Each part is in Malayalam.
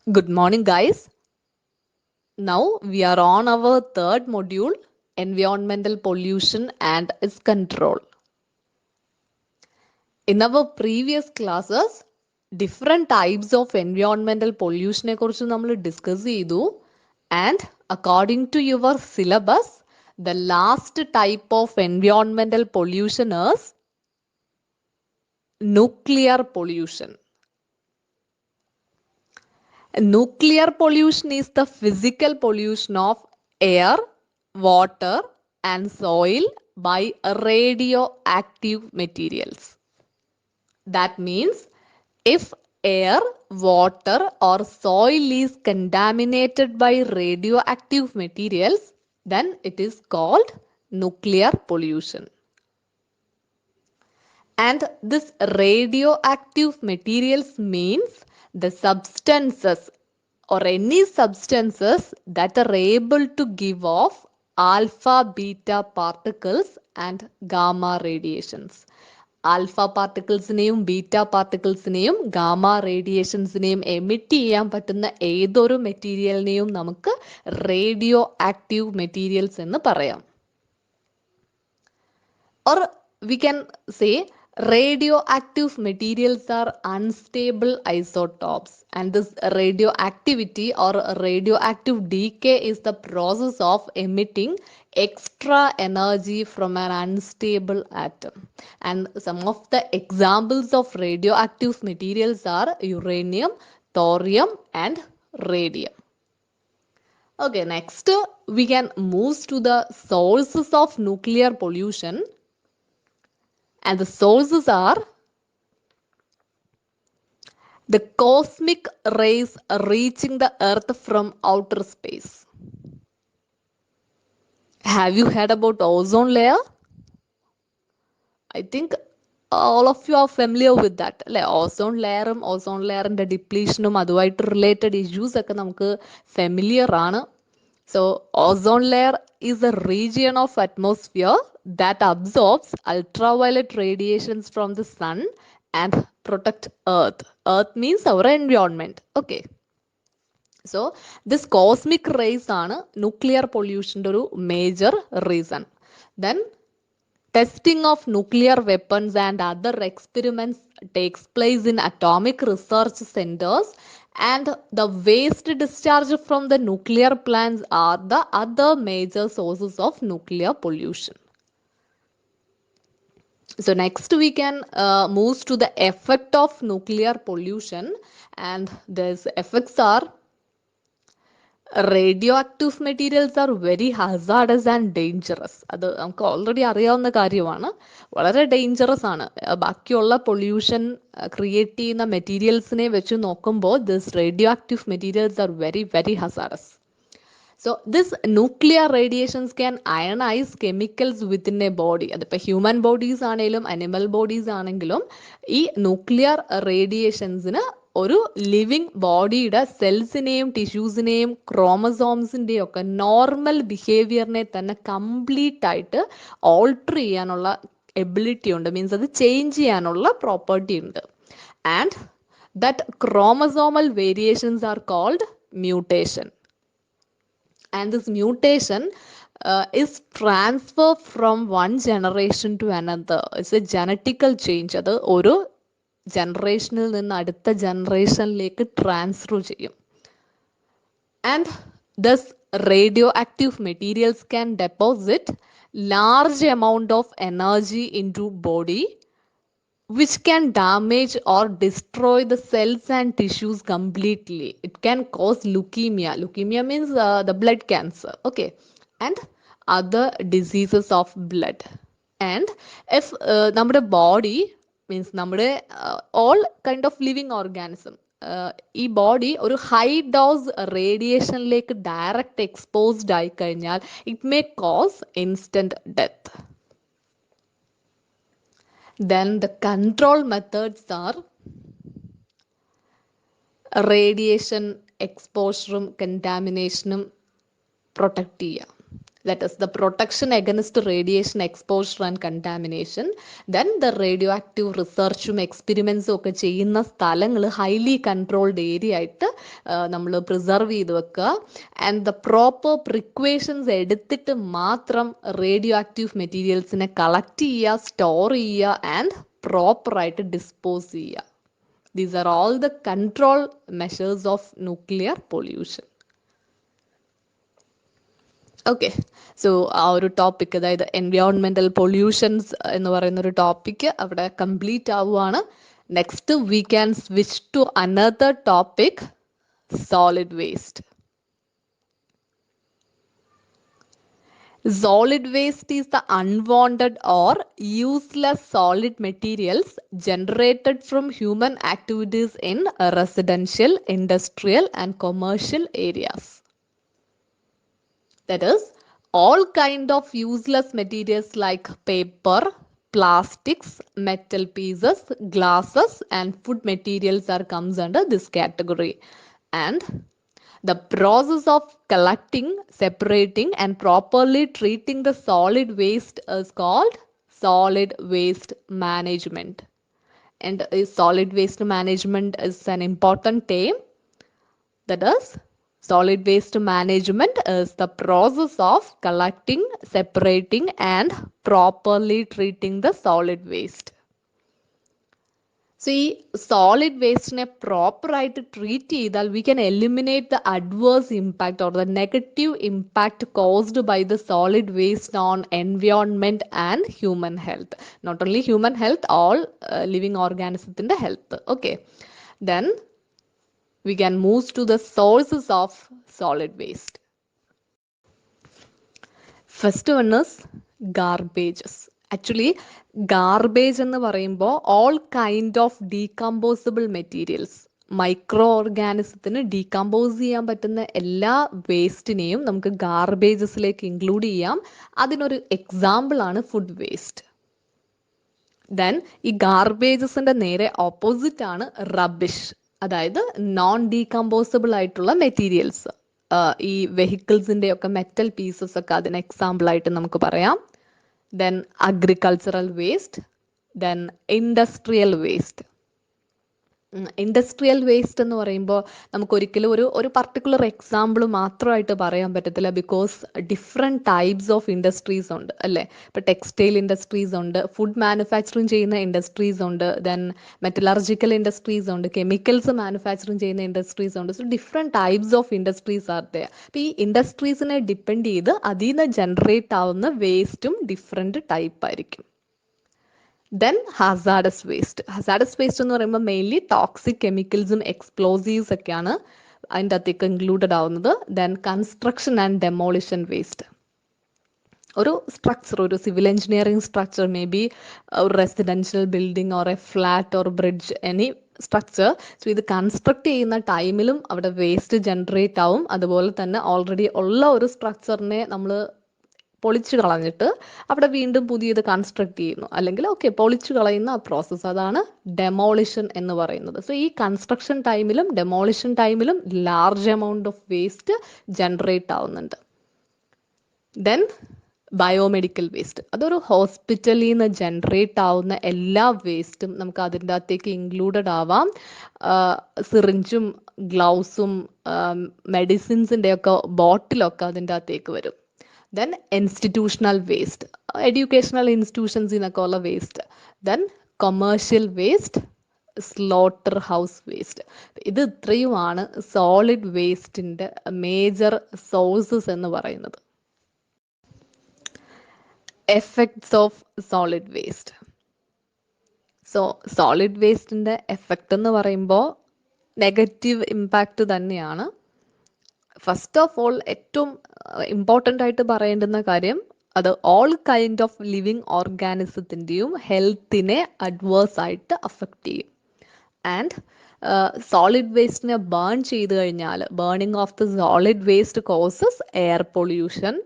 Good morning, guys. Now we are on our third module, environmental pollution and its control. In our previous classes, different types of environmental pollution കുറിച്ച് നമ്മൾ discuss ചെയ്തു. And according to your syllabus, the last type of environmental pollution is nuclear pollution. Nuclear pollution is the physical pollution of air, water, and soil by radioactive materials. That means if air, water, or soil is contaminated by radioactive materials, then it is called nuclear pollution. And this radioactive materials means the substances or any substances that are able to give off alpha beta particles and gamma radiations. Alpha particlesനെയും beta particlesനെയും gamma radiationsനെയും emit ചെയ്യാൻ പറ്റുന്ന ഏതൊരു മെറ്റീരിയലിനെയും നമുക്ക് റേഡിയോ ആക്റ്റീവ് മെറ്റീരിയൽസ് എന്ന് പറയാം. Or we can say radioactive materials are unstable isotopes, and this radioactivity or radioactive decay is the process of emitting extra energy from an unstable atom. And some of the examples of radioactive materials are uranium, thorium, and radium. Okay, next we can move to the sources of nuclear pollution. And the sources are the cosmic rays reaching the earth from outer space. Have you heard about ozone layer? I think all of you are familiar with that. Ozone layer, ozone layer and the depletion അതുമായിട്ട് related issues ഒക്കെ നമുക്ക് familiar ആണ്. So ozone layer is a region of atmosphere that absorbs ultraviolet radiations from the sun and protect earth. Earth means our environment. Okay. So this cosmic rays ആണ് nuclear pollution ഒരു major reason. Then testing of nuclear weapons and other experiments takes place in atomic research centers, and the waste discharge from the nuclear plants are the other major sources of nuclear pollution. So next we can move to the effect of nuclear pollution, and these effects are radioactive materials are very hazardous and dangerous. അത് നമുക്ക് ഓൾറെഡി അറിയാവുന്ന കാര്യമാണ്. വളരെ ഡേഞ്ചറസ് ആണ്. ബാക്കിയുള്ള പൊല്യൂഷൻ ക്രിയേറ്റ് ചെയ്യുന്ന മെറ്റീരിയൽസിനെ വെച്ച് നോക്കുമ്പോൾ this radioactive materials are very very hazardous. So this nuclear radiations can ionize chemicals within a body. അതിപ്പോൾ ഹ്യൂമൻ ബോഡീസ് ആണെങ്കിലും അനിമൽ ബോഡീസ് ആണെങ്കിലും ഈ ന്യൂക്ലിയർ റേഡിയേഷൻസിന് ഒരു ലിവിങ് ബോഡിയുടെ സെൽസിനെയും ടിഷ്യൂസിനെയും ക്രോമസോംസിൻ്റെയും ഒക്കെ നോർമൽ ബിഹേവിയറിനെ തന്നെ കംപ്ലീറ്റ് ആയിട്ട് ഓൾട്ടർ ചെയ്യാനുള്ള എബിലിറ്റി ഉണ്ട്. മീൻസ് അത് ചേഞ്ച് ചെയ്യാനുള്ള പ്രോപ്പർട്ടി ഉണ്ട്. And that chromosomal variations are called mutation. And this mutation is transfer from one generation to another. It's a genetical change. അത് ഒരു ജനറേഷനിൽ നിന്ന് അടുത്ത ജനറേഷനിലേക്ക് ട്രാൻസ്ഫർ ചെയ്യും. And thus radioactive materials can deposit large amount of energy into body, which can damage or destroy the cells and tissues completely. It can cause leukemia. Leukemia means the blood cancer. Okay. And other diseases of blood. And if നമ്മുടെ body means നമ്മുടെ all kind of living organism, ഈ ബോഡി ഒരു ഹൈ ഡോസ് റേഡിയേഷനിലേക്ക് ഡയറക്റ്റ് എക്സ്പോസ്ഡ് ആയി കഴിഞ്ഞാൽ it may cos instant death. Then the control methods are radiation exposure contamination protect ചെയ്യുക. that is the protection against radiation exposure and contamination. Then the radioactive researchും എക്സ്പെരിമെൻസും ഒക്കെ ചെയ്യുന്ന സ്ഥലങ്ങൾ ഹൈലി കൺട്രോൾഡ് ഏരിയ ആയിട്ട് നമ്മൾ പ്രിസർവ് ചെയ്ത് വെക്കുക. ആൻഡ് ദ പ്രോപ്പർ പ്രിക്വേഷൻസ് എടുത്തിട്ട് മാത്രം റേഡിയോ ആക്റ്റീവ് മെറ്റീരിയൽസിനെ കളക്ട് ചെയ്യുക, സ്റ്റോർ ചെയ്യുക ആൻഡ് പ്രോപ്പറായിട്ട് ഡിസ്പോസ് ചെയ്യുക. These are all the control measures of nuclear pollution. Okay, so ആ ഒരു ടോപ്പിക്, അതായത് എൻവയോൺമെന്റൽ പൊല്യൂഷൻസ് എന്ന് പറയുന്ന ഒരു ടോപ്പിക് അവിടെ കംപ്ലീറ്റ് ആവുകയാണ്. Next we can switch to another topic, solid waste. Solid waste is the unwanted or useless solid materials generated from human activities in residential, industrial, and commercial areas. That is, all kind of useless materials like paper, plastics, metal pieces, glasses, and food materials are comes under this category. And the process of collecting, separating, and properly treating the solid waste is called solid waste management. And solid waste management is an important term. That is, solid waste management is the process of collecting, separating, and properly treating the solid waste. So, ഈ സോളിഡ് വേസ്റ്റിനെ പ്രോപ്പറായിട്ട് ട്രീറ്റ് ചെയ്താൽ we can eliminate the adverse impact or the negative impact caused by the solid waste on environment and human health. Not only human health, all living ഓർഗാനിസത്തിന്റെ health. Okay, then we can move to the sources of solid waste. First one is garbages. Actually garbage എന്ന് പറയുമ്പോൾ all kind of decomposable materials, micro ഓർഗാനിസത്തിന് ഡീകമ്പോസ് ചെയ്യാൻ പറ്റുന്ന എല്ലാ വേസ്റ്റിനെയും നമുക്ക് ഗാർബേജസിലേക്ക് ഇൻക്ലൂഡ് ചെയ്യാം. അതിനൊരു എക്സാമ്പിൾ ആണ് ഫുഡ് വേസ്റ്റ്. ദെൻ ഈ ഗാർബേജസിന്റെ നേരെ ഓപ്പോസിറ്റ് ആണ് റബിഷ്, അതായത് നോൺ ഡീകമ്പോസിബിൾ ആയിട്ടുള്ള മെറ്റീരിയൽസ്. ഈ വെഹിക്കിൾസിന്റെ ഒക്കെ മെറ്റൽ പീസസ് ഒക്കെ അതിന് എക്സാമ്പിൾ ആയിട്ട് നമുക്ക് പറയാം. Then agricultural waste, then industrial waste. Industrial waste എന്ന് പറയുമ്പോൾ നമുക്ക് ഒരിക്കലും ഒരു പർട്ടിക്കുലർ എക്സാമ്പിൾ മാത്രമായിട്ട് പറയാൻ പറ്റത്തില്ല, because different types of industries ഉണ്ട് അല്ലേ. ഇപ്പോൾ ടെക്സ്റ്റൈൽ ഇൻഡസ്ട്രീസ് ഉണ്ട്, ഫുഡ് മാനുഫാക്ചറിങ് ചെയ്യുന്ന ഇൻഡസ്ട്രീസ് ഉണ്ട്, ദെൻ മെറ്റലർജിക്കൽ ഇൻഡസ്ട്രീസ് ഉണ്ട്, കെമിക്കൽസ് മാനുഫാക്ചറിങ് ചെയ്യുന്ന ഇൻഡസ്ട്രീസ് ഉണ്ട്. So different types of industries are there. അപ്പോൾ ഈ ഇൻഡസ്ട്രീസിനെ ഡിപ്പെൻഡ് ചെയ്ത് അതിൽ നിന്ന് ജനറേറ്റ് ആവുന്ന വേസ്റ്റും ഡിഫറെൻറ്റ് ടൈപ്പ് ആയിരിക്കും. Then hazardous waste. Hazardous waste എന്ന് പറയുമ്പോൾ മെയിൻലി ടോക്സിക് കെമിക്കൽസും എക്സ്പ്ലോസീവ്സ് ഒക്കെയാണ് അതിൻ്റെ അകത്തേക്ക് ഇൻക്ലൂഡഡ് ആവുന്നത്. Then construction and demolition waste. ഒരു സ്ട്രക്ചർ, ഒരു civil engineering structure, may be ഒരു residential building or a flat or bridge, any structure. So ഇത് കൺസ്ട്രക്ട് ചെയ്യുന്ന ടൈമിലും അവിടെ വേസ്റ്റ് ജനറേറ്റ് ആവും. അതുപോലെ തന്നെ ഓൾറെഡി ഉള്ള ഒരു സ്ട്രക്ചറിനെ നമ്മൾ പൊളിച്ചു കളഞ്ഞിട്ട് അവിടെ വീണ്ടും പുതിയത് കൺസ്ട്രക്ട് ചെയ്യുന്നു, അല്ലെങ്കിൽ പൊളിച്ചു കളയുന്ന ആ പ്രോസസ്സ്, അതാണ് ഡെമോളിഷൻ എന്ന് പറയുന്നത്. സോ ഈ കൺസ്ട്രക്ഷൻ ടൈമിലും ഡെമോളിഷൻ ടൈമിലും large amount of waste generate ആവുന്നുണ്ട്. Then biomedical waste. അതൊരു ഹോസ്പിറ്റലിൽ നിന്ന് ജനറേറ്റ് ആവുന്ന എല്ലാ വേസ്റ്റും നമുക്ക് അതിൻ്റെ അകത്തേക്ക് ഇൻക്ലൂഡഡ് ആവാം. സിറിഞ്ചും ഗ്ലൗസും മെഡിസിൻസിൻ്റെ ഒക്കെ ബോട്ടിലൊക്കെ അതിൻ്റെ അകത്തേക്ക് വരും. Then institutional waste, educational institutions എന്നൊക്കെ ഉള്ള waste. Then commercial waste, slaughter house waste. ഇത് ഇത്രയുമാണ് സോളിഡ് വേസ്റ്റിന്റെ മേജർ സോഴ്സസ് എന്ന് പറയുന്നത്. Effects of solid waste. So solid വേസ്റ്റിന്റെ എഫക്റ്റ് എന്ന് പറയുമ്പോൾ നെഗറ്റീവ് ഇമ്പാക്റ്റ് തന്നെയാണ്. ഫസ്റ്റ് ഓഫ് ഓൾ ഏറ്റവും ഇമ്പോർട്ടൻ്റ് ആയിട്ട് പറയേണ്ടുന്ന കാര്യം, അത് ഓൾ കൈൻഡ് ഓഫ് ലിവിങ് ഓർഗാനിസത്തിൻ്റെയും ഹെൽത്തിനെ അഡ്വേഴ്സ് ആയിട്ട് അഫക്റ്റ് ചെയ്യും. ആൻഡ് സോളിഡ് വേസ്റ്റിനെ ബേൺ ചെയ്ത് കഴിഞ്ഞാൽ, burning of the solid waste causes air pollution.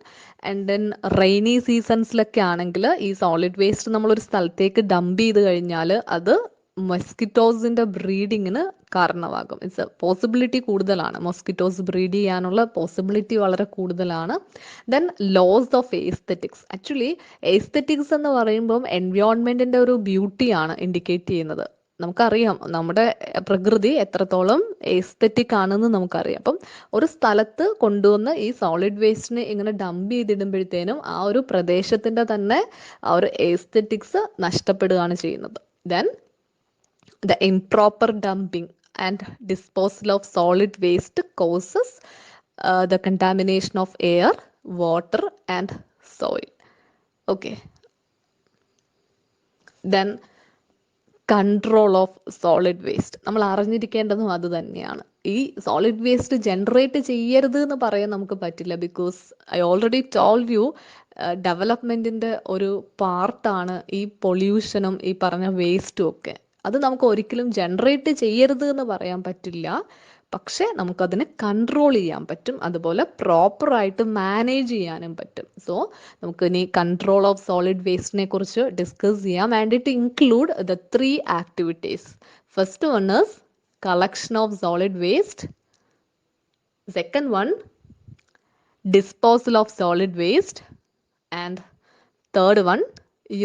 And then rainy സീസൺസിലൊക്കെ ആണെങ്കിൽ ഈ സോളിഡ് വേസ്റ്റ് നമ്മളൊരു സ്ഥലത്തേക്ക് ഡംപ് ചെയ്ത് കഴിഞ്ഞാൽ അത് മൊസ്കിറ്റോസിന്റെ ബ്രീഡിങ്ങിന് കാരണമാകും. ഇറ്റ്സ് എ പോസിബിലിറ്റി കൂടുതലാണ്, മൊസ്കിറ്റോസ് ബ്രീഡ് ചെയ്യാനുള്ള പോസിബിലിറ്റി വളരെ കൂടുതലാണ്. Then loss of aesthetics. Actually aesthetics എന്ന് പറയുമ്പം എൻവയോൺമെന്റിന്റെ ഒരു ബ്യൂട്ടിയാണ് ഇൻഡിക്കേറ്റ് ചെയ്യുന്നത്. നമുക്കറിയാം നമ്മുടെ പ്രകൃതി എത്രത്തോളം എസ്തെറ്റിക് ആണെന്ന് നമുക്കറിയാം. അപ്പം ഒരു സ്ഥലത്ത് കൊണ്ടുവന്ന് ഈ സോളിഡ് വേസ്റ്റിനെ ഇങ്ങനെ ഡംപ് ചെയ്തിടുമ്പോഴത്തേനും ആ ഒരു പ്രദേശത്തിന്റെ തന്നെ ആ ഒരു എസ്തെറ്റിക്സ് നഷ്ടപ്പെടുകയാണ് ചെയ്യുന്നത്. Then the improper dumping and disposal of solid waste causes the contamination of air, water and soil. Okay. Then control of solid waste. നമ്മൾ അറിഞ്ഞിരിക്കേണ്ടതും അത് തന്നെയാണ്. ഈ സോളിഡ് വേസ്റ്റ് ജനറേറ്റ് ചെയ്യരുത് എന്ന് പറയാൻ നമുക്ക് പറ്റില്ല. Because I already told you, ഡെവലപ്മെന്റിന്റെ ഒരു പാർട്ടാണ് ഈ പൊല്യൂഷനും ഈ പറഞ്ഞ വേസ്റ്റും ഒക്കെ. അത് നമുക്ക് ഒരിക്കലും ജനറേറ്റ് ചെയ്യരുത് എന്ന് പറയാൻ പറ്റില്ല, പക്ഷെ നമുക്കതിനെ കൺട്രോൾ ചെയ്യാൻ പറ്റും, അതുപോലെ പ്രോപ്പറായിട്ട് മാനേജ് ചെയ്യാനും പറ്റും. സോ നമുക്ക് ഇനി കൺട്രോൾ ഓഫ് സോളിഡ് വേസ്റ്റിനെ കുറിച്ച് ഡിസ്കസ് ചെയ്യാം. And it include the 3 activities. First one is collection of solid waste. Second one disposal of solid waste, and third one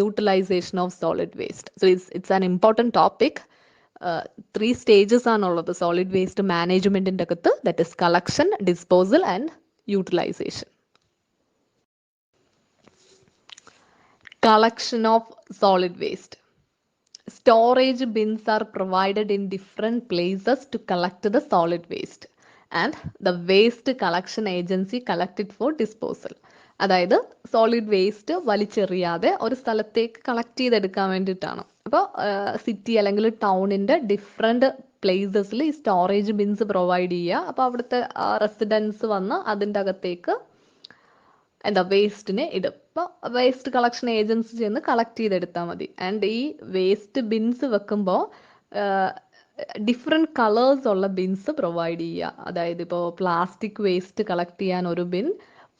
utilization of solid waste. So it's an important topic. 3 stages ആണുള്ളത് സോളിഡ് വേസ്റ്റ് മാനേജ്മെന്റിന്റെ അകത്ത്. That is collection, disposal and utilisation. Collection of solid waste. Storage bins are provided in different places to collect the solid waste, and the waste collection agency collect it for disposal. അതായത് സോളിഡ് വേസ്റ്റ് വലിച്ചെറിയാതെ ഒരു സ്ഥലത്തേക്ക് കളക്ട് ചെയ്തെടുക്കാൻ വേണ്ടിയിട്ടാണ്. അപ്പോൾ സിറ്റി അല്ലെങ്കിൽ ടൗണിന്റെ ഡിഫറെന്റ് പ്ലേസസിൽ ഈ സ്റ്റോറേജ് ബിൻസ് പ്രൊവൈഡ് ചെയ്യുക. അപ്പോൾ അവിടുത്തെ റെസിഡൻസ് വന്ന് അതിൻ്റെ അകത്തേക്ക് വേസ്റ്റിനെ ഇടും. അപ്പോൾ വേസ്റ്റ് കളക്ഷൻ ഏജൻസി ചെന്ന് കളക്ട് ചെയ്തെടുത്താൽ മതി. ആൻഡ് ഈ വേസ്റ്റ് ബിൻസ് വെക്കുമ്പോൾ ഡിഫറെൻറ്റ് കളേഴ്സ് ഉള്ള ബിൻസ് പ്രൊവൈഡ് ചെയ്യുക. അതായത് ഇപ്പോൾ പ്ലാസ്റ്റിക് വേസ്റ്റ് കളക്ട് ചെയ്യാൻ ഒരു ബിൻ,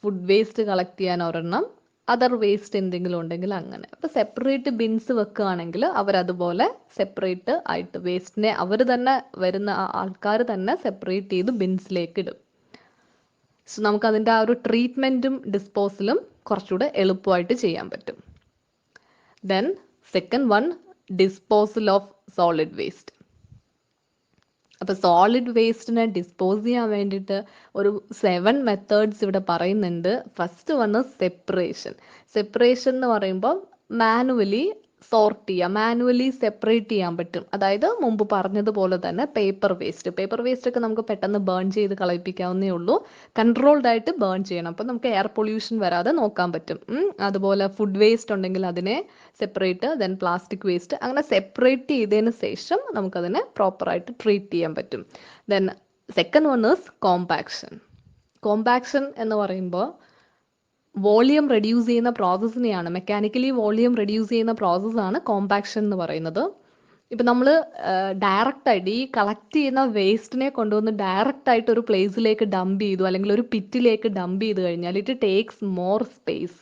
ഫുഡ് വേസ്റ്റ് കളക്ട് ചെയ്യാൻ ഒരെണ്ണം, അതർ വേസ്റ്റ് എന്തെങ്കിലും ഉണ്ടെങ്കിൽ അങ്ങനെ. അപ്പോൾ സെപ്പറേറ്റ് ബിൻസ് വെക്കുകയാണെങ്കിൽ അവരതുപോലെ സെപ്പറേറ്റ് ആയിട്ട് വേസ്റ്റിനെ അവർ തന്നെ വരുന്ന ആൾക്കാർ തന്നെ സെപ്പറേറ്റ് ചെയ്ത് ബിൻസിലേക്ക് ഇടും. സോ നമുക്ക് അതിൻ്റെ ആ ഒരു ട്രീറ്റ്മെൻറ്റും ഡിസ്പോസലും കുറച്ചുകൂടെ എളുപ്പമായിട്ട് ചെയ്യാൻ പറ്റും. Then second one, disposal of solid waste. അപ്പോൾ സോളിഡ് വേസ്റ്റിനെ ഡിസ്പോസ് ചെയ്യാൻ വേണ്ടിയിട്ട് ഒരു 7 മെത്തേഡ്സ് ഇവിടെ പറയുന്നുണ്ട്. First one separation. സെപ്പറേഷൻ എന്ന് പറയുമ്പോൾ മാനുവലി സോർട്ട് ചെയ്യുക, മാനുവലി സെപ്പറേറ്റ് ചെയ്യാൻ പറ്റും. അതായത് മുമ്പ് പറഞ്ഞതുപോലെ തന്നെ പേപ്പർ വേസ്റ്റ് ഒക്കെ നമുക്ക് പെട്ടെന്ന് ബേൺ ചെയ്ത് കളയിപ്പിക്കാവുന്നേ ഉള്ളൂ. കൺട്രോൾഡ് ആയിട്ട് ബേൺ ചെയ്യണം, അപ്പോൾ നമുക്ക് എയർ പൊല്യൂഷൻ വരാതെ നോക്കാൻ പറ്റും. അതുപോലെ ഫുഡ് വേസ്റ്റ് ഉണ്ടെങ്കിൽ അതിനെ സെപ്പറേറ്റ്, ദെൻ പ്ലാസ്റ്റിക് വേസ്റ്റ്, അങ്ങനെ സെപ്പറേറ്റ് ചെയ്തതിന് ശേഷം നമുക്കതിനെ പ്രോപ്പറായിട്ട് ട്രീറ്റ് ചെയ്യാൻ പറ്റും. Then second one is compaction. Compaction എന്ന് പറയുമ്പോൾ വോളിയം റെഡ്യൂസ് ചെയ്യുന്ന പ്രോസസ്സിനെയാണ്, മെക്കാനിക്കലി വോളിയം റെഡ്യൂസ് ചെയ്യുന്ന പ്രോസസ്സാണ് കോമ്പാക്ഷൻ എന്ന് പറയുന്നത്. ഇപ്പം നമ്മൾ ഡയറക്റ്റ് ആയിട്ട് ഈ കളക്ട് ചെയ്യുന്ന വേസ്റ്റിനെ കൊണ്ടുവന്ന് ഡയറക്റ്റ് ആയിട്ട് ഒരു പ്ലേസിലേക്ക് ഡംപ് ചെയ്തു, അല്ലെങ്കിൽ ഒരു പിറ്റിലേക്ക് ഡംപ് ചെയ്ത് കഴിഞ്ഞാൽ ഇറ്റ് ടേക്സ് മോർ സ്പേസ്.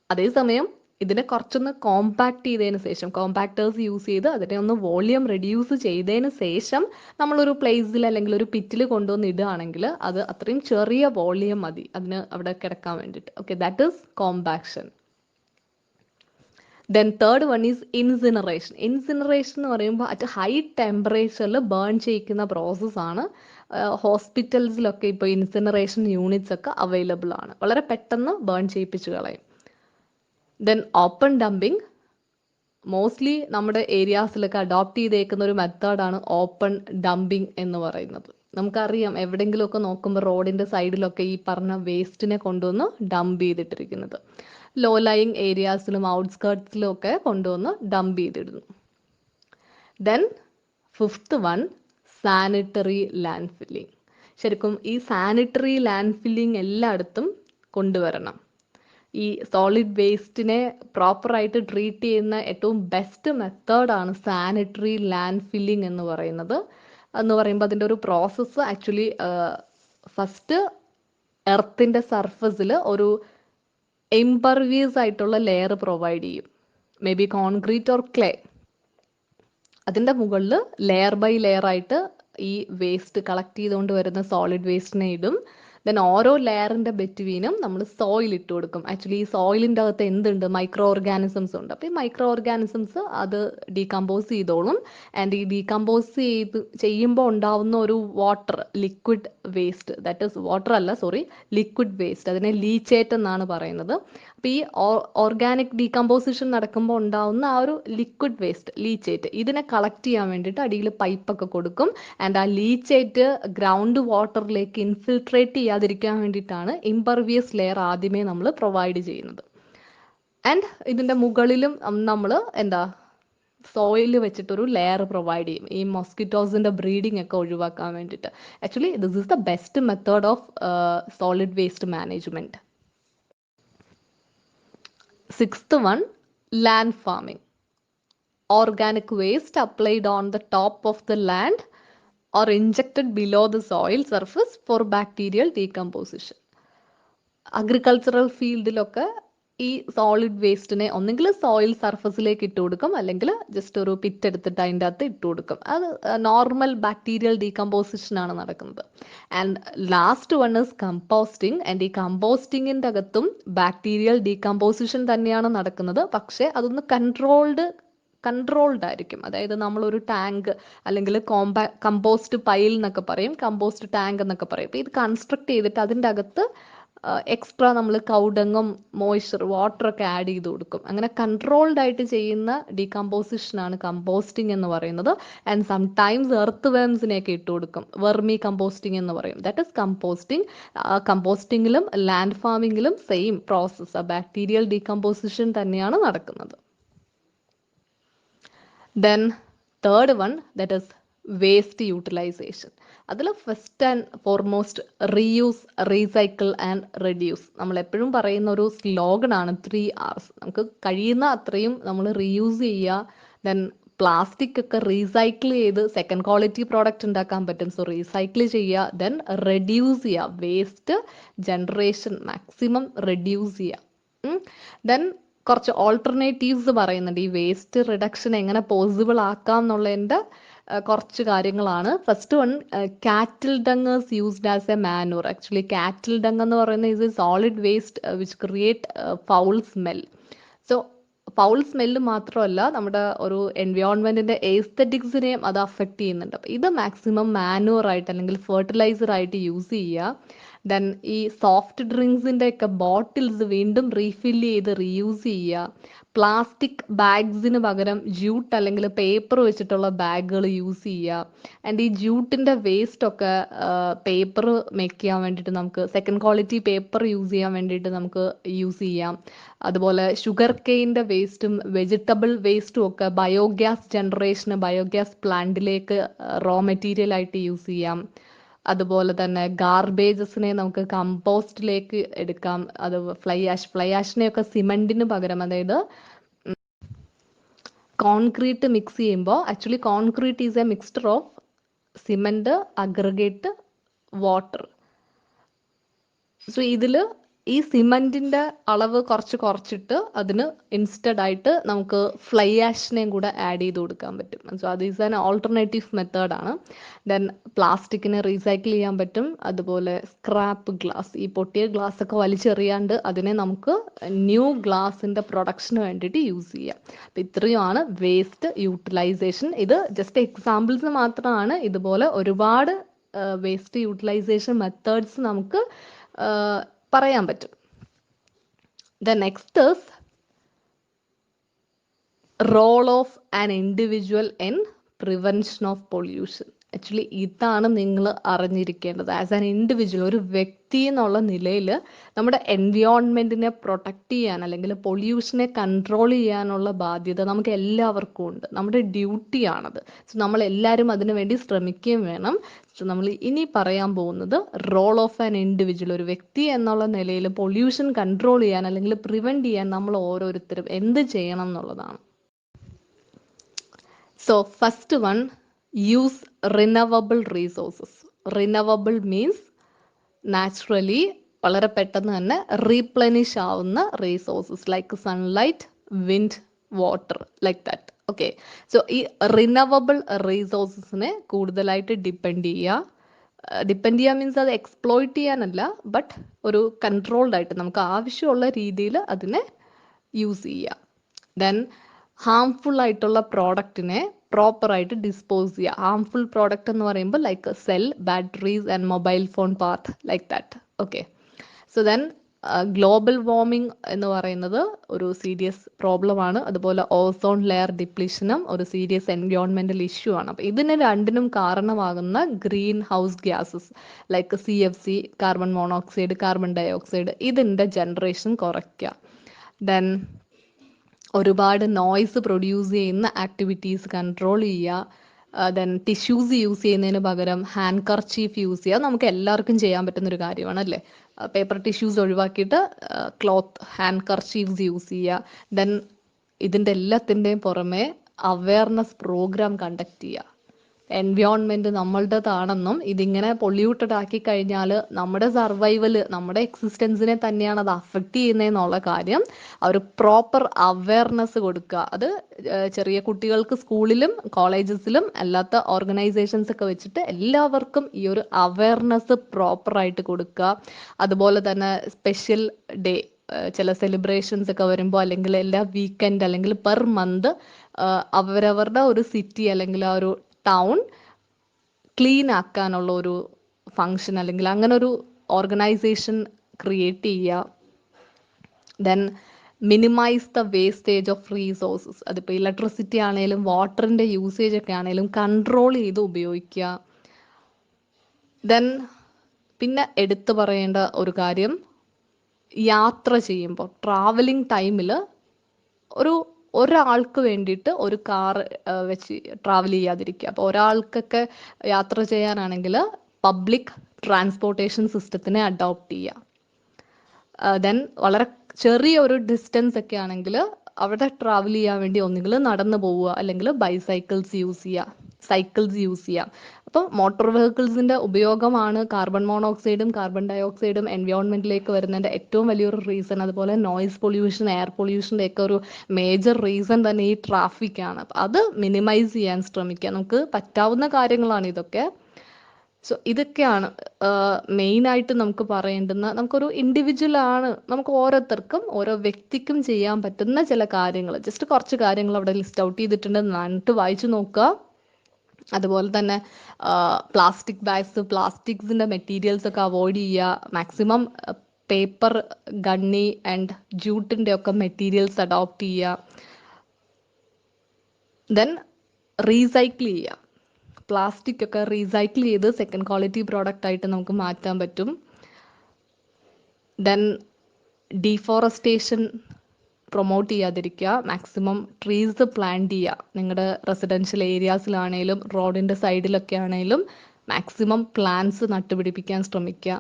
അതേസമയം ഇതിനെ കുറച്ചൊന്ന് കോമ്പാക്ട് ചെയ്തതിന് ശേഷം, കോമ്പാക്ടേഴ്സ് യൂസ് ചെയ്ത് അതിനെ ഒന്ന് വോളിയം റെഡ്യൂസ് ചെയ്തതിന് ശേഷം നമ്മളൊരു പ്ലേസിൽ അല്ലെങ്കിൽ ഒരു പിറ്റിൽ കൊണ്ടുവന്ന് ഇടുകയാണെങ്കിൽ അത് അത്രയും ചെറിയ വോളിയം മതി അതിന് അവിടെ കിടക്കാൻ വേണ്ടിയിട്ട്. Okay, that is compaction. Then third one is incineration. Incineration എന്ന് പറയുമ്പോൾ അറ്റ് ഹൈ ടെമ്പറേച്ചറിൽ ബേൺ ചെയ്യിക്കുന്ന പ്രോസസ്സാണ്. ഹോസ്പിറ്റൽസിലൊക്കെ ഇപ്പോൾ ഇൻസിനറേഷൻ യൂണിറ്റ്സ് ഒക്കെ അവൈലബിൾ ആണ്. വളരെ പെട്ടെന്ന് ബേൺ ചെയ്യിപ്പിച്ച് കളയും. Then open dumping. മോസ്റ്റ്ലി നമ്മുടെ ഏരിയാസിലൊക്കെ അഡോപ്റ്റ് ചെയ്തേക്കുന്ന ഒരു മെത്തേഡാണ് ഓപ്പൺ ഡംപിങ് എന്ന് പറയുന്നത്. നമുക്കറിയാം എവിടെയെങ്കിലുമൊക്കെ നോക്കുമ്പോൾ റോഡിൻ്റെ സൈഡിലൊക്കെ ഈ പറഞ്ഞ വേസ്റ്റിനെ കൊണ്ടുവന്ന് ഡംപ് ചെയ്തിട്ടിരിക്കുന്നത്. ലോ ലൈങ് ഏരിയാസിലും ഔട്ട്സ്കേർട്സിലും ഒക്കെ കൊണ്ടുവന്ന് ഡംപ് ചെയ്തിടുന്നു. Then fifth one, sanitary land filling. ശരിക്കും ഈ സാനിറ്ററി ലാൻഡ് ഫില്ലിങ് എല്ലായിടത്തും കൊണ്ടുവരണം. ഈ സോളിഡ് വേസ്റ്റിനെ പ്രോപ്പറായിട്ട് ട്രീറ്റ് ചെയ്യുന്ന ഏറ്റവും ബെസ്റ്റ് മെത്തേഡാണ് സാനിറ്ററി ലാൻഡ് ഫില്ലിംഗ് എന്ന് പറയുന്നത്. എന്ന് പറയുമ്പോൾ അതിൻ്റെ ഒരു പ്രോസസ്സ് ആക്ച്വലി ഫസ്റ്റ് എർത്തിൻ്റെ സർഫസിൽ ഒരു ഇംപർവിയസ് ആയിട്ടുള്ള ലെയർ പ്രൊവൈഡ് ചെയ്യും, may be concrete or clay. അതിൻ്റെ മുകളിൽ ലെയർ ബൈ ലെയർ ആയിട്ട് ഈ വേസ്റ്റ് കളക്ട് ചെയ്തുകൊണ്ട് വരുന്ന സോളിഡ് വേസ്റ്റിനെ ഇടും. ദെൻ ഓരോ ലെയറിൻ്റെ ബെറ്റ്വീനും നമ്മൾ സോയിൽ ഇട്ട് കൊടുക്കും. ആക്ച്വലി ഈ സോയിലിൻ്റെ അകത്ത് എന്തുണ്ട്, മൈക്രോ ഓർഗാനിസംസ് ഉണ്ട്. അപ്പോൾ ഈ മൈക്രോ ഓർഗാനിസംസ് അത് ഡീകമ്പോസ് ചെയ്തോളും. ആൻഡ് ഈ ഡീകമ്പോസ് ചെയ്യുമ്പോൾ ഉണ്ടാവുന്ന ഒരു water liquid waste, that is water അല്ല, സോറി, ലിക്വിഡ് വേസ്റ്റ്, അതിനെ ലീച്ചേറ്റ് എന്നാണ് പറയുന്നത്. അപ്പോൾ ഈ ഓർഗാനിക് ഡീകമ്പോസിഷൻ നടക്കുമ്പോൾ ഉണ്ടാവുന്ന ആ ഒരു ലിക്വിഡ് വേസ്റ്റ് ലീച്ചേറ്റ്, ഇതിനെ കളക്ട് ചെയ്യാൻ വേണ്ടിയിട്ട് അടിയിൽ പൈപ്പൊക്കെ കൊടുക്കും. ആൻഡ് ആ ലീച്ചേറ്റ് ഗ്രൗണ്ട് വാട്ടറിലേക്ക് ഇൻഫിൽട്രേറ്റ് ചെയ്യാതിരിക്കാൻ വേണ്ടിയിട്ടാണ് ഇംപർവിയസ് ലെയർ ആദ്യമേ നമ്മൾ പ്രൊവൈഡ് ചെയ്യുന്നത്. ആൻഡ് ഇതിൻ്റെ മുകളിലും നമ്മൾ എന്താ സോയിൽ വെച്ചിട്ടൊരു ലെയർ പ്രൊവൈഡ് ചെയ്യും, ഈ മൊസ്കിറ്റോസിൻ്റെ ബ്രീഡിംഗ് ഒക്കെ ഒഴിവാക്കാൻ വേണ്ടിയിട്ട്. Actually this is the best method of solid waste management. Sixth one, land farming. Organic waste applied on the top of the land or injected below the soil surface for bacterial decomposition. Agricultural ഫീൽഡിലൊക്കെ ഈ സോളിഡ് വേസ്റ്റിനെ ഒന്നെങ്കിൽ സോയിൽ സർഫസിലേക്ക് ഇട്ട് കൊടുക്കും, അല്ലെങ്കിൽ ജസ്റ്റ് ഒരു പിറ്റ് എടുത്തിട്ട് അതിൻ്റെ അകത്ത് ഇട്ട് കൊടുക്കും. അത് നോർമൽ ബാക്ടീരിയൽ ഡീകമ്പോസിഷൻ ആണ് നടക്കുന്നത്. And last one is composting. And ഈ കമ്പോസ്റ്റിങ്ങിൻ്റെ അകത്തും ബാക്ടീരിയൽ ഡീകമ്പോസിഷൻ തന്നെയാണ് നടക്കുന്നത്, പക്ഷേ അതൊന്ന് കൺട്രോൾഡ് ആയിരിക്കും. അതായത് നമ്മളൊരു ടാങ്ക് അല്ലെങ്കിൽ കമ്പോസ്റ്റ് പൈൽ എന്നൊക്കെ പറയും, കമ്പോസ്റ്റ് ടാങ്ക് എന്നൊക്കെ പറയും. അപ്പോൾ ഇത് കൺസ്ട്രക്ട് ചെയ്തിട്ട് അതിൻ്റെ അകത്ത് എക്സ്ട്രാ നമ്മൾ കൗഡങ്ങും മോയ്സ്ചർ വാട്ടറൊക്കെ ആഡ് ചെയ്ത് കൊടുക്കും. അങ്ങനെ കൺട്രോൾഡ് ആയിട്ട് ചെയ്യുന്ന ഡീകമ്പോസിഷനാണ് കമ്പോസ്റ്റിംഗ് എന്ന് പറയുന്നത്. ആൻഡ് സംടൈംസ് എർത്ത് വേംസിനെയൊക്കെ ഇട്ട് കൊടുക്കും, വെർമി കമ്പോസ്റ്റിംഗ് എന്ന് പറയും. That is composting. കമ്പോസ്റ്റിങ്ങിലും ലാൻഡ് ഫാമിങ്ങിലും സെയിം പ്രോസസ്സ്, ബാക്ടീരിയൽ ഡീകമ്പോസിഷൻ തന്നെയാണ് നടക്കുന്നത്. Then third one, that is waste utilization. അതിൽ first and foremost reuse, recycle and reduce. നമ്മൾ എപ്പോഴും പറയുന്ന ഒരു സ്ലോഗനാണ് 3Rs. നമുക്ക് കഴിയുന്ന അത്രയും നമ്മൾ റീയൂസ് ചെയ്യുക. ദെൻ പ്ലാസ്റ്റിക് ഒക്കെ റീസൈക്കിൾ ചെയ്ത് സെക്കൻഡ് ക്വാളിറ്റി പ്രോഡക്റ്റ് ഉണ്ടാക്കാൻ പറ്റും, സോ റീസൈക്കിൾ ചെയ്യുക. ദെൻ റെഡ്യൂസ് ചെയ്യുക, വേസ്റ്റ് ജനറേഷൻ മാക്സിമം റെഡ്യൂസ് ചെയ്യുക. ദെൻ കുറച്ച് ഓൾട്ടർനേറ്റീവ്സ് പറയുന്നുണ്ട്, ഈ വേസ്റ്റ് റിഡക്ഷൻ എങ്ങനെ പോസിബിൾ ആക്കാം എന്നുള്ളതിൻ്റെ കുറച്ച് കാര്യങ്ങളാണ്. First one, cattle dung is used as a manure. Actually cattle dung എന്ന് പറയുന്നത് is a solid waste which create foul smell. So foul smell മാത്രമല്ല, നമ്മുടെ ഒരു എൻവയോൺമെൻറ്റിൻ്റെ എസ്തെറ്റിക്സിനെയും അത് അഫക്റ്റ് ചെയ്യുന്നുണ്ട്. അപ്പോൾ ഇത് മാക്സിമം മാനൂർ ആയിട്ട് അല്ലെങ്കിൽ ഫെർട്ടിലൈസർ ആയിട്ട് യൂസ് ചെയ്യുക. ദെൻ ഈ സോഫ്റ്റ് ഡ്രിങ്ക്സിൻ്റെ ഒക്കെ ബോട്ടിൽസ് വീണ്ടും റീഫില്ല് ചെയ്ത് റീയൂസ് ചെയ്യുക. പ്ലാസ്റ്റിക് ബാഗ്സിന് പകരം ജൂട്ട് അല്ലെങ്കിൽ പേപ്പർ വെച്ചിട്ടുള്ള ബാഗുകൾ യൂസ് ചെയ്യുക. ആൻഡ് ഈ ജൂട്ടിൻ്റെ വേസ്റ്റ് ഒക്കെ പേപ്പർ മേക്ക് ചെയ്യാൻ വേണ്ടിയിട്ട് നമുക്ക് സെക്കൻഡ് ക്വാളിറ്റി പേപ്പർ യൂസ് ചെയ്യാൻ വേണ്ടിയിട്ട് നമുക്ക് യൂസ് ചെയ്യാം. അതുപോലെ ഷുഗർ കെയിൻ്റെ വേസ്റ്റും വെജിറ്റബിൾ വേസ്റ്റും ഒക്കെ ബയോഗ്യാസ് ജനറേഷന്, ബയോഗ്യാസ് പ്ലാന്റിലേക്ക് റോ മെറ്റീരിയൽ ആയിട്ട് യൂസ് ചെയ്യാം. അതുപോലെ തന്നെ ഗാർബേജസിനെ നമുക്ക് കമ്പോസ്റ്റിലേക്ക് എടുക്കാം. അത് ഫ്ലൈ ആഷിനെയൊക്കെ സിമെന്റിന് പകരം, അതായത് കോൺക്രീറ്റ് മിക്സ് ചെയ്യുമ്പോൾ, actually concrete is A mixture of cement, aggregate, water. So ഇതിൽ ഈ സിമെന്റിന്റെ അളവ് കുറച്ചിട്ട് അതിന് ഇൻസ്റ്റഡ് ആയിട്ട് നമുക്ക് ഫ്ലൈ ആഷിനെയും കൂടെ ആഡ് ചെയ്ത് കൊടുക്കാൻ പറ്റും. സോ അത് ഈസ് ആൻ ഓൾട്ടർനേറ്റീവ് മെത്തേഡാണ്. ദെൻ പ്ലാസ്റ്റിക്കിനെ റീസൈക്കിൾ ചെയ്യാൻ പറ്റും. അതുപോലെ സ്ക്രാപ്പ് ഗ്ലാസ്, ഈ പൊട്ടിയ ഗ്ലാസ് ഒക്കെ വലിച്ചെറിയാണ്ട് അതിനെ നമുക്ക് ന്യൂ ഗ്ലാസിന്റെ പ്രൊഡക്ഷന് വേണ്ടിയിട്ട് യൂസ് ചെയ്യാം. അപ്പം ഇത്രയുമാണ് വേസ്റ്റ് യൂട്ടിലൈസേഷൻ. ഇത് ജസ്റ്റ് എക്സാമ്പിൾസ് മാത്രമാണ്. ഇതുപോലെ ഒരുപാട് വേസ്റ്റ് യൂട്ടിലൈസേഷൻ മെത്തേഡ്സ് നമുക്ക് പറയാൻ പറ്റും. The next is role of an individual in prevention of pollution. Actually ഇതാണ് നിങ്ങൾ അറിഞ്ഞിരിക്കേണ്ടത്. ആസ് ആൻ ഇൻഡിവിജ്വൽ, ഒരു വ്യക്തി എന്നുള്ള നിലയിൽ നമ്മുടെ എൻവയോൺമെൻറ്റിനെ പ്രൊട്ടക്റ്റ് ചെയ്യാൻ അല്ലെങ്കിൽ പൊല്യൂഷനെ കൺട്രോൾ ചെയ്യാനുള്ള ബാധ്യത നമുക്ക് എല്ലാവർക്കും ഉണ്ട്. നമ്മുടെ ഡ്യൂട്ടിയാണത്. സോ നമ്മളെല്ലാവരും അതിനു വേണ്ടി ശ്രമിക്കുകയും വേണം. സോ നമ്മൾ ഇനി പറയാൻ പോകുന്നത് റോൾ ഓഫ് ആൻ ഇൻഡിവിജ്വൽ, ഒരു വ്യക്തി എന്നുള്ള നിലയിൽ പൊല്യൂഷൻ കൺട്രോൾ ചെയ്യാൻ അല്ലെങ്കിൽ പ്രിവെൻറ്റ് ചെയ്യാൻ നമ്മൾ ഓരോരുത്തരും എന്ത് ചെയ്യണം എന്നുള്ളതാണ്. So first one, use renewable resources. Renewable means naturally വളരെ പെട്ടെന്ന് തന്നെ റീപ്ലനിഷ് ആവുന്ന resources like sunlight, wind, water, like that. Okay. So ഈ റിനവബിൾ റിസോഴ്സസിനെ കൂടുതലായിട്ട് ഡിപ്പെൻഡ് ചെയ്യുക മീൻസ് അത് എക്സ്പ്ലോയിറ്റ് ചെയ്യാനല്ല, ബട്ട് ഒരു കൺട്രോൾഡ് ആയിട്ട് നമുക്ക് ആവശ്യമുള്ള രീതിയിൽ അതിനെ യൂസ് ചെയ്യുക. ദെൻ ഹാംഫുൾ ആയിട്ടുള്ള പ്രോഡക്റ്റിനെ പ്രോപ്പറായിട്ട് ഡിസ്പോസ് ചെയ്യുക. ഹാംഫുൾ പ്രോഡക്റ്റ് എന്ന് പറയുമ്പോൾ like cell, batteries and mobile phone part like that. Okay. So then global warming എന്ന് പറയുന്നത് ഒരു സീരിയസ് പ്രോബ്ലമാണ്. അതുപോലെ ഓസോൺ ലെയർ ഡിപ്ലീഷനും ഒരു സീരിയസ് എൻവയോൺമെന്റൽ ഇഷ്യൂ ആണ്. അപ്പം ഇതിന് രണ്ടിനും കാരണമാകുന്ന green house gases like CFC, carbon monoxide, carbon dioxide, ഇതിൻ്റെ ജനറേഷൻ കുറയ്ക്കുക. ദെൻ ഒരുപാട് നോയ്സ് പ്രൊഡ്യൂസ് ചെയ്യുന്ന ആക്ടിവിറ്റീസ് കൺട്രോൾ ചെയ്യുക. ദെൻ ടിഷ്യൂസ് യൂസ് ചെയ്യുന്നതിന് പകരം ഹാൻഡ് കർച്ചീഫ് യൂസ് ചെയ്യുക. നമുക്ക് എല്ലാവർക്കും ചെയ്യാൻ പറ്റുന്നൊരു കാര്യമാണ് അല്ലേ. പേപ്പർ ടിഷ്യൂസ് ഒഴിവാക്കിയിട്ട് ക്ലോത്ത് ഹാൻഡ് കർച്ചീഫ്സ് യൂസ് ചെയ്യുക. ദെൻ ഇതിൻ്റെ എല്ലാത്തിൻ്റെയും പുറമെ അവയർനെസ് പ്രോഗ്രാം കണ്ടക്ട് ചെയ്യുക. എൻവയോൺമെന്റ് നമ്മളുടേതാണെന്നും ഇതിങ്ങനെ പൊല്യൂട്ടഡ് ആക്കി കഴിഞ്ഞാൽ നമ്മുടെ സർവൈവൽ, നമ്മുടെ എക്സിസ്റ്റൻസിനെ തന്നെയാണ് അത് അഫക്റ്റ് ചെയ്യുന്നതെന്നുള്ള കാര്യം ഒരു പ്രോപ്പർ അവയർനെസ് കൊടുക്കുക. അത് ചെറിയ കുട്ടികൾക്ക് സ്കൂളിലും കോളേജസിലും അല്ലാത്ത ഓർഗനൈസേഷൻസ് ഒക്കെ വെച്ചിട്ട് എല്ലാവർക്കും ഈ ഒരു അവയർനെസ് പ്രോപ്പറായിട്ട് കൊടുക്കുക. അതുപോലെ തന്നെ സ്പെഷ്യൽ ഡേ, ചില സെലിബ്രേഷൻസ് ഒക്കെ വരുമ്പോൾ അല്ലെങ്കിൽ എല്ലാ വീക്കെൻഡ് അല്ലെങ്കിൽ പെർ മന്ത് അവരവരുടെ ഒരു സിറ്റി അല്ലെങ്കിൽ ആ ഒരു ടൗൺ ക്ലീൻ ആക്കാനുള്ള ഒരു ഫങ്ഷൻ അല്ലെങ്കിൽ അങ്ങനെ ഒരു ഓർഗനൈസേഷൻ ക്രിയേറ്റ് ചെയ്യുക. Then minimise the wastage of resources. അതിപ്പോൾ ഇലക്ട്രിസിറ്റി ആണെങ്കിലും വാട്ടറിൻ്റെ യൂസേജ് ഒക്കെ ആണെങ്കിലും കൺട്രോൾ ചെയ്ത് ഉപയോഗിക്കുക. ദെൻ പിന്നെ എടുത്തു പറയേണ്ട ഒരു കാര്യം, യാത്ര ചെയ്യുമ്പോൾ ട്രാവലിംഗ് ടൈമിൽ ഒരാൾക്ക് വേണ്ടിയിട്ട് ഒരു കാർ വെച്ച് ട്രാവൽ ചെയ്യാതിരിക്കുക. അപ്പോൾ ഒരാൾക്കൊക്കെ യാത്ര ചെയ്യാനാണെങ്കിൽ പബ്ലിക് ട്രാൻസ്പോർട്ടേഷൻ സിസ്റ്റത്തിനെ അഡോപ്റ്റ് ചെയ്യുക. ദെൻ വളരെ ചെറിയൊരു ഡിസ്റ്റൻസ് ഒക്കെ ആണെങ്കിൽ അവിടെ ട്രാവൽ ചെയ്യാൻ വേണ്ടി ഒന്നുകിൽ നടന്നു പോവുക അല്ലെങ്കിൽ സൈക്കിൾസ് യൂസ് ചെയ്യുക. അപ്പോൾ മോട്ടോർ വെഹിക്കിൾസിൻ്റെ ഉപയോഗമാണ് കാർബൺ മോണോക്സൈഡും കാർബൺ ഡയോക്സൈഡും എൻവയോൺമെന്റിലേക്ക് വരുന്നതിൻ്റെ ഏറ്റവും വലിയൊരു റീസൺ. അതുപോലെ നോയിസ് പൊല്യൂഷൻ, എയർ പൊല്യൂഷൻ്റെ ഒക്കെ ഒരു മേജർ റീസൺ തന്നെ ഈ ട്രാഫിക്കാണ്. അപ്പം അത് മിനിമൈസ് ചെയ്യാൻ ശ്രമിക്കുക. നമുക്ക് പറ്റാവുന്ന കാര്യങ്ങളാണ് ഇതൊക്കെ. സോ ഇതൊക്കെയാണ് മെയിനായിട്ട് നമുക്ക് പറയേണ്ടുന്ന, നമുക്കൊരു ഇൻഡിവിജ്വൽ ആണ്, നമുക്ക് ഓരോരുത്തർക്കും ഓരോ വ്യക്തിക്കും ചെയ്യാൻ പറ്റുന്ന ചില കാര്യങ്ങൾ, ജസ്റ്റ് കുറച്ച് കാര്യങ്ങൾ അവിടെ ലിസ്റ്റ് ഔട്ട് ചെയ്തിട്ടുണ്ട്, നന്നായിട്ട് വായിച്ചു നോക്കുക. അതുപോലെ തന്നെ പ്ലാസ്റ്റിക് ബാഗ്സ്, പ്ലാസ്റ്റിക്സിൻ്റെ മെറ്റീരിയൽസ് ഒക്കെ അവോയ്ഡ് ചെയ്യുക. മാക്സിമം പേപ്പർ, ഗണ്ണി ആൻഡ് ജൂട്ടിൻ്റെ ഒക്കെ മെറ്റീരിയൽസ് അഡോപ്റ്റ് ചെയ്യുക. ദെൻ റീസൈക്കിൾ ചെയ്യുക. പ്ലാസ്റ്റിക് ഒക്കെ റീസൈക്കിൾ ചെയ്ത് സെക്കൻഡ് ക്വാളിറ്റി പ്രോഡക്റ്റ് ആയിട്ട് നമുക്ക് മാറ്റാൻ പറ്റും. ദെൻ ഡീഫോറസ്റ്റേഷൻ പ്രൊമോട്ട് ചെയ്യാതിരിക്കുക. മാക്സിമം ട്രീസ് പ്ലാന്റ് ചെയ്യുക. നിങ്ങളുടെ റെസിഡൻഷ്യൽ ഏരിയാസിലാണെങ്കിലും റോഡിൻ്റെ സൈഡിലൊക്കെ ആണെങ്കിലും മാക്സിമം പ്ലാന്റ്സ് നട്ടുപിടിപ്പിക്കാൻ ശ്രമിക്കുക.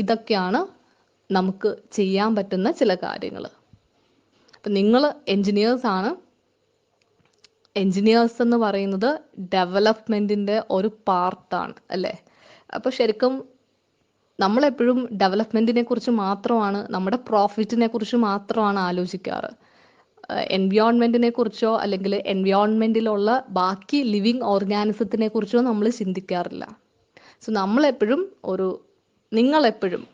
ഇതൊക്കെയാണ് നമുക്ക് ചെയ്യാൻ പറ്റുന്ന ചില കാര്യങ്ങൾ. അപ്പം നിങ്ങൾ എൻജിനീയേഴ്സാണ്. എൻജിനീയേഴ്സ് എന്ന് പറയുന്നത് ഡെവലപ്മെൻറ്റിൻ്റെ ഒരു പാർട്ടാണ് അല്ലേ. അപ്പോൾ ശരിക്കും നമ്മളെപ്പോഴും ഡെവലപ്മെൻറ്റിനെ കുറിച്ച് മാത്രമാണ്, നമ്മുടെ പ്രോഫിറ്റിനെ കുറിച്ച് മാത്രമാണ് ആലോചിക്കാറ്. എൻവയോൺമെൻറ്റിനെ കുറിച്ചോ അല്ലെങ്കിൽ എൻവയോൺമെൻറ്റിലുള്ള ബാക്കി ലിവിങ് ഓർഗാനിസത്തിനെ കുറിച്ചോ നമ്മൾ ചിന്തിക്കാറില്ല. സോ നിങ്ങളെപ്പോഴും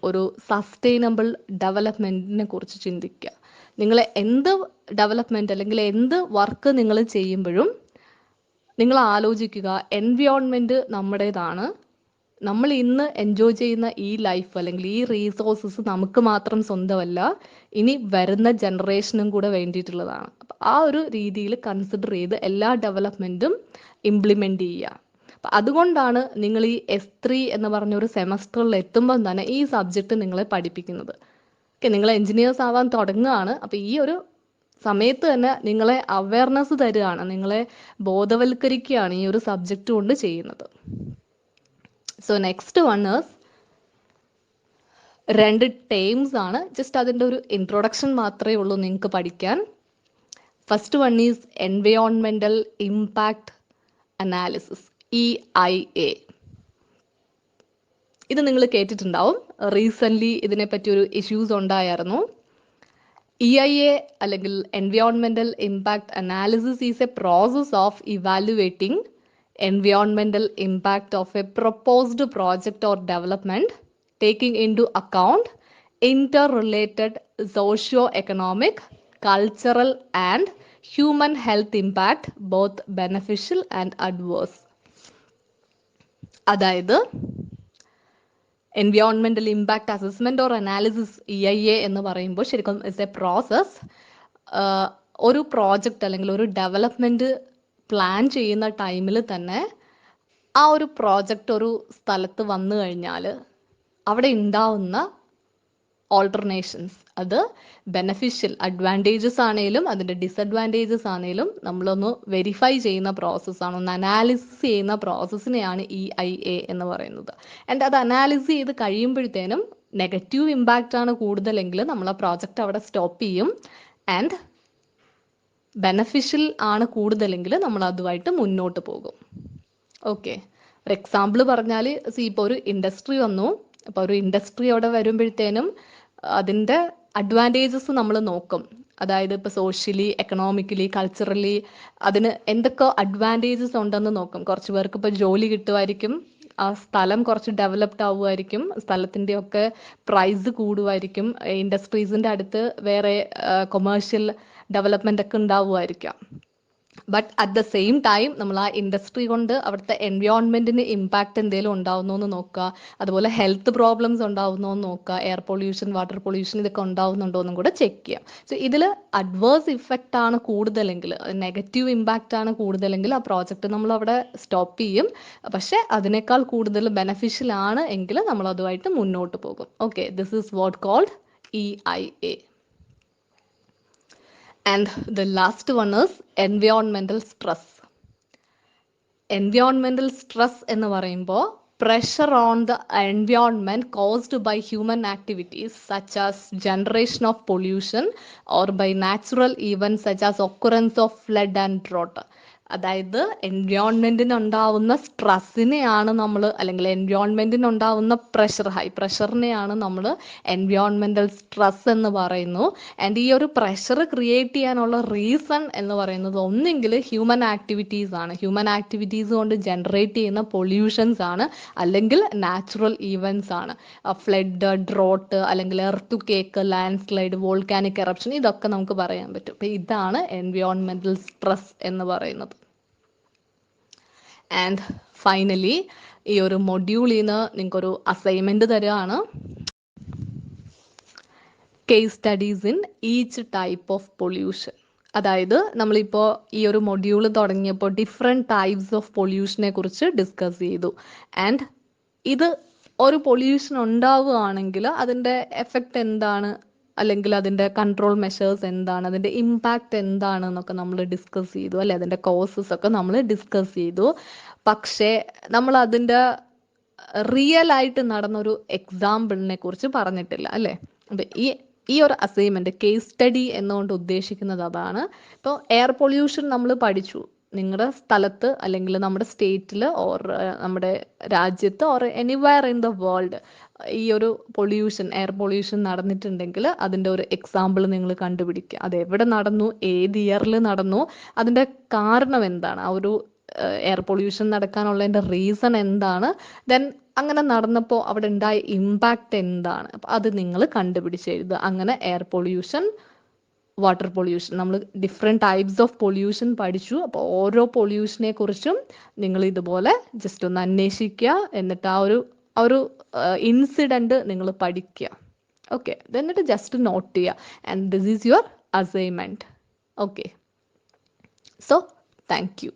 ഒരു സസ്റ്റൈനബിൾ ഡെവലപ്മെൻറ്റിനെ കുറിച്ച് ചിന്തിക്കുക. നിങ്ങൾ എന്ത് ഡെവലപ്മെൻറ്റ് അല്ലെങ്കിൽ എന്ത് വർക്ക് നിങ്ങൾ ചെയ്യുമ്പോഴും നിങ്ങൾ ആലോചിക്കുക, എൻവയോൺമെൻറ്റ് നമ്മുടേതാണ്. നമ്മൾ ഇന്ന് എൻജോയ് ചെയ്യുന്ന ഈ ലൈഫ് അല്ലെങ്കിൽ ഈ റീസോഴ്സസ് നമുക്ക് മാത്രം സ്വന്തമല്ല, ഇനി വരുന്ന ജനറേഷനും കൂടെ വേണ്ടിയിട്ടുള്ളതാണ്. അപ്പം ആ ഒരു രീതിയിൽ കൺസിഡർ ചെയ്ത് എല്ലാ ഡെവലപ്മെൻറ്റും ഇംപ്ലിമെൻ്റ് ചെയ്യുക. അപ്പം അതുകൊണ്ടാണ് നിങ്ങൾ ഈ S3 എന്ന് പറഞ്ഞൊരു സെമസ്റ്ററിൽ എത്തുമ്പം തന്നെ ഈ സബ്ജക്റ്റ് നിങ്ങളെ പഠിപ്പിക്കുന്നത്. ഓക്കെ, നിങ്ങൾ എൻജിനീയേഴ്സ് ആവാൻ തുടങ്ങുകയാണ്. അപ്പം ഈ ഒരു സമയത്ത് തന്നെ നിങ്ങളെ അവയർനെസ് തരികയാണ്, നിങ്ങളെ ബോധവൽക്കരിക്കുകയാണ് ഈ ഒരു സബ്ജക്റ്റ് കൊണ്ട് ചെയ്യുന്നത്. So next one is 2 terms ആണ്. ജസ്റ്റ് അതിൻ്റെ ഒരു ഇൻട്രൊഡക്ഷൻ മാത്രമേ ഉള്ളൂ നിങ്ങൾക്ക് പഠിക്കാൻ. First one is environmental impact analysis, EIA. ഇത് നിങ്ങൾ കേട്ടിട്ടുണ്ടാവും. റീസെൻ്റ്ലി ഇതിനെപ്പറ്റി ഒരു ഇഷ്യൂസ് ഉണ്ടായിരുന്നു. EIA അല്ലെങ്കിൽ എൻവയോൺമെന്റൽ impact analysis is a process of evaluating environmental impact of a proposed project or development, taking into account interrelated socio-economic, cultural, and human health impact, both beneficial and adverse. അതായത് എൻവയോൺമെന്റൽ impact assessment or analysis EIA എന്ന് പറയുമ്പോൾ ശരിക്കും ഇറ്റ്സ് എ പ്രോസസ്. ഒരു പ്രോജക്റ്റ് അല്ലെങ്കിൽ ഒരു ഡെവലപ്മെന്റ് പ്ലാൻ ചെയ്യുന്ന ടൈമിൽ തന്നെ ആ ഒരു പ്രോജക്റ്റ് ഒരു സ്ഥലത്ത് വന്നു കഴിഞ്ഞാൽ അവിടെ ഉണ്ടാവുന്ന ഓൾട്ടർനേഷൻസ് അത് ബെനഫിഷ്യൽ അഡ്വാൻറ്റേജസ് ആണെങ്കിലും അതിൻ്റെ ഡിസഡ്വാൻറ്റേജസ് ആണെങ്കിലും നമ്മളൊന്ന് വെരിഫൈ ചെയ്യുന്ന പ്രോസസ്സാണ്, ഒന്ന് അനാലിസിസ് ചെയ്യുന്ന പ്രോസസ്സിനെയാണ് EIA എന്ന് പറയുന്നത്. ആൻഡ് അത് അനാലിസിസ് ചെയ്ത് കഴിയുമ്പോഴത്തേനും നെഗറ്റീവ് ഇമ്പാക്റ്റ് ആണ് കൂടുതലെങ്കിൽ നമ്മൾ ആ പ്രോജക്റ്റ് അവിടെ സ്റ്റോപ്പ് ചെയ്യും. ആൻഡ് ബെനഫിഷ്യൽ ആണ് കൂടുതലെങ്കിൽ നമ്മൾ അതുമായിട്ട് മുന്നോട്ട് പോകും. ഓക്കെ, ഒരു എക്സാമ്പിൾ പറഞ്ഞാൽ ഇപ്പോൾ ഒരു ഇൻഡസ്ട്രി വന്നു. അപ്പോൾ ഒരു ഇൻഡസ്ട്രി അവിടെ വരുമ്പോഴത്തേനും അതിൻ്റെ അഡ്വാൻറ്റേജസ് നമ്മൾ നോക്കും. അതായത് ഇപ്പോൾ സോഷ്യലി, എക്കണോമിക്കലി, കൾച്ചറലി അതിന് എന്തൊക്കെ അഡ്വാൻറ്റേജസ് ഉണ്ടെന്ന് നോക്കും. കുറച്ച് പേർക്ക് ഇപ്പോൾ ജോലി കിട്ടുമായിരിക്കും, ആ സ്ഥലം കുറച്ച് ഡെവലപ്ഡ് ആവുമായിരിക്കും, സ്ഥലത്തിൻ്റെ ഒക്കെ പ്രൈസ് കൂടുമായിരിക്കും, ഇൻഡസ്ട്രീസിൻ്റെ അടുത്ത് വേറെ കൊമേഴ്ഷ്യൽ ഡെവലപ്മെൻ്റ് ഒക്കെ ഉണ്ടാവുമായിരിക്കാം. But at the same time നമ്മൾ ആ ഇൻഡസ്ട്രി കൊണ്ട് അവിടുത്തെ എൻവയോൺമെന്റിന് ഇമ്പാക്റ്റ് എന്തെങ്കിലും ഉണ്ടാവുന്നോ എന്ന് നോക്കുക, അതുപോലെ ഹെൽത്ത് പ്രോബ്ലംസ് ഉണ്ടാവുന്നോ എന്ന് നോക്കുക, എയർ പൊല്യൂഷൻ, വാട്ടർ പൊല്യൂഷൻ ഇതൊക്കെ ഉണ്ടാവുന്നുണ്ടോ എന്നും കൂടെ ചെക്ക് ചെയ്യാം. സോ ഇതിൽ അഡ്വേഴ്സ് ഇഫക്റ്റ് ആണ് കൂടുതലെങ്കിൽ, നെഗറ്റീവ് ഇമ്പാക്റ്റ് ആണ് കൂടുതലെങ്കിൽ ആ പ്രോജക്റ്റ് നമ്മൾ അവിടെ സ്റ്റോപ്പ് ചെയ്യും. പക്ഷെ അതിനേക്കാൾ കൂടുതൽ ബെനഫിഷ്യൽ ആണ് എങ്കിൽ നമ്മൾ അതുമായിട്ട് മുന്നോട്ട് പോകും. Okay, this is what called EIA. And the last one is environmental stress. Environmental stress എന്ന് പറയുമ്പോൾ pressure on the environment caused by human activities such as generation of pollution or by natural events such as occurrence of flood and drought. അതായത് എൻവയോൺമെന്റിന് ഉണ്ടാവുന്ന സ്ട്രെസ്സിനെയാണ് നമ്മൾ, അല്ലെങ്കിൽ എൻവയോൺമെന്റിന് ഉണ്ടാവുന്ന പ്രഷർ, ഹൈ പ്രഷറിനെയാണ് നമ്മൾ എൻവയോൺമെന്റൽ സ്ട്രെസ് എന്ന് പറയുന്നു. ആൻഡ് ഈ ഒരു പ്രഷർ ക്രിയേറ്റ് ചെയ്യാനുള്ള റീസൺ എന്ന് പറയുന്നത് ഒന്നെങ്കിൽ ഹ്യൂമൻ ആക്ടിവിറ്റീസ് ആണ്, ഹ്യൂമൻ ആക്ടിവിറ്റീസ് കൊണ്ട് ജനറേറ്റ് ചെയ്യുന്ന പൊല്യൂഷൻസ് ആണ്, അല്ലെങ്കിൽ നാച്ചുറൽ ഈവൻസ് ആണ്. ഫ്ലഡ്, ഡ്രോട്ട്, അല്ലെങ്കിൽ earth cake, land slide, volcanic eruption, ഇതൊക്കെ നമുക്ക് പറയാൻ പറ്റും. അപ്പം ഇതാണ് എൻവയോൺമെന്റൽ സ്ട്രെസ് എന്ന് പറയുന്നത്. ആൻഡ് ഫൈനലി ഈ ഒരു മൊഡ്യൂളിൽ നിന്ന് നിങ്ങൾക്കൊരു അസൈൻമെന്റ് തരികയാണ്. Case studies in each type of pollution. അതായത് നമ്മളിപ്പോൾ ഈ ഒരു മൊഡ്യൂൾ തുടങ്ങിയപ്പോൾ ഡിഫറെൻറ്റ് ടൈപ്സ് ഓഫ് പൊല്യൂഷനെ കുറിച്ച് ഡിസ്കസ് ചെയ്തു. ആൻഡ് ഇത് ഒരു പൊല്യൂഷൻ ഉണ്ടാവുകയാണെങ്കിൽ അതിൻ്റെ എഫക്റ്റ് എന്താണ്, അല്ലെങ്കിൽ അതിൻ്റെ കൺട്രോൾ മെഷേഴ്സ് എന്താണ്, അതിൻ്റെ ഇമ്പാക്റ്റ് എന്താണ് എന്നൊക്കെ നമ്മൾ ഡിസ്കസ് ചെയ്തു അല്ലെ, അതിൻ്റെ കോസസ് ഒക്കെ നമ്മൾ ഡിസ്കസ് ചെയ്തു. പക്ഷേ നമ്മൾ അതിൻ്റെ റിയൽ ആയിട്ട് നടന്നൊരു എക്സാമ്പിളിനെ കുറിച്ച് പറഞ്ഞിട്ടില്ല അല്ലേ. അപ്പം ഈ ഒരു അസൈൻമെന്റ് കേസ് സ്റ്റഡി എന്നുകൊണ്ട് ഉദ്ദേശിക്കുന്നത് അതാണ്. ഇപ്പോൾ എയർ പൊല്യൂഷൻ നമ്മൾ പഠിച്ചു. നിങ്ങളുടെ സ്ഥലത്ത് അല്ലെങ്കിൽ നമ്മുടെ സ്റ്റേറ്റിൽ ഓർ നമ്മുടെ രാജ്യത്ത് or anywhere in the world ഈ ഒരു പൊല്യൂഷൻ, എയർ പൊല്യൂഷൻ നടന്നിട്ടുണ്ടെങ്കിൽ അതിൻ്റെ ഒരു എക്സാമ്പിൾ നിങ്ങൾ കണ്ടുപിടിക്കുക. അത് എവിടെ നടന്നു, ഏത് ഇയറിൽ നടന്നു, അതിൻ്റെ കാരണം എന്താണ്, ആ ഒരു എയർ പൊല്യൂഷൻ നടക്കാനുള്ളതിൻ്റെ റീസൺ എന്താണ്, ദെൻ അങ്ങനെ നടന്നപ്പോൾ അവിടെ ഉണ്ടായ ഇമ്പാക്റ്റ് എന്താണ്, അപ്പം അത് നിങ്ങൾ കണ്ടുപിടിച്ചെഴുതുക. അങ്ങനെ എയർ പൊല്യൂഷൻ, വാട്ടർ പൊല്യൂഷൻ, നമ്മൾ ഡിഫറെൻറ്റ് ടൈപ്സ് ഓഫ് പൊല്യൂഷൻ പഠിച്ചു. അപ്പോൾ ഓരോ പൊല്യൂഷനെ കുറിച്ചും നിങ്ങൾ ഇതുപോലെ ജസ്റ്റ് ഒന്ന് അന്വേഷിക്കുക, എന്നിട്ട് ആ ഒരു ഇൻസിഡൻറ്റ് നിങ്ങൾ പഠിക്കുക. ഓക്കെ, എന്നിട്ട് ജസ്റ്റ് നോട്ട് ചെയ്യുക. And this is your assignment. Okay, so thank you.